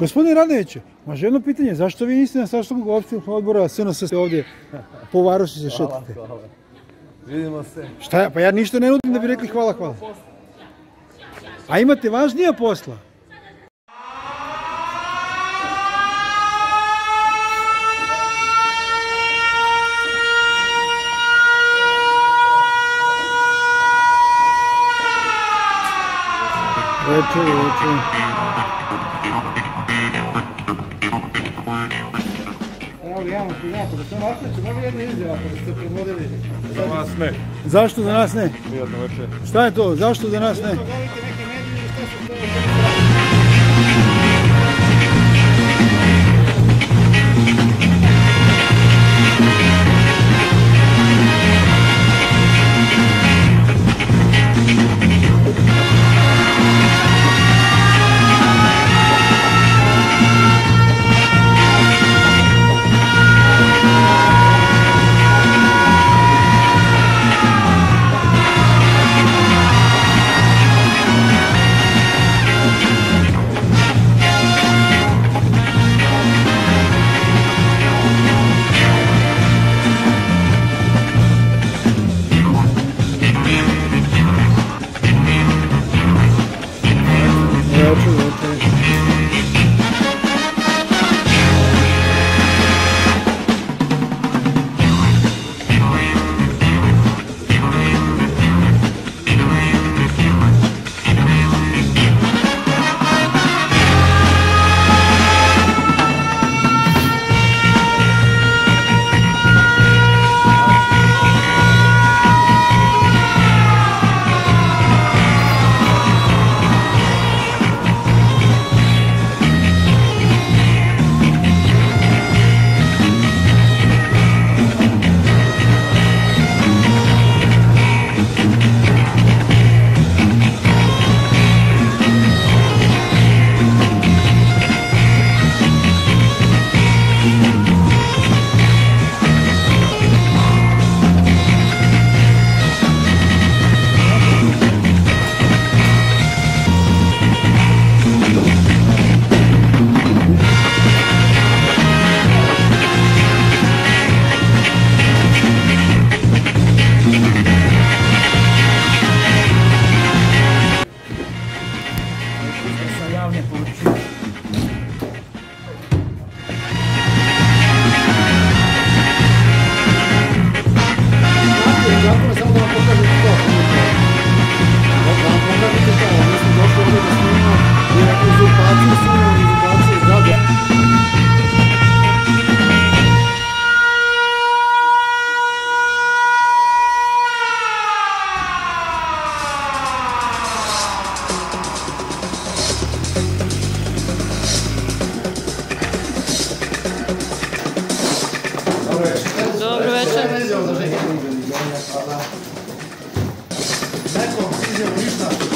Gospodine Radneviću, može jedno pitanje, zašto vi niste na sastanku opštinskog odbora SNS ovdje po Varoši se šetate? Hvala. Vidimo se. Šta, pa ja ništa ne nudim da bi rekli hvala. A imate važnija posla? Veče. Evo li javno prijato, da to nasneću, mogu jedna izjava kada ste predvodili. Za nas ne. Zašto za nas ne? Prijatno večer. Šta je to? Zašto za nas ne? Dobro večer. Nekom izjavu ništa.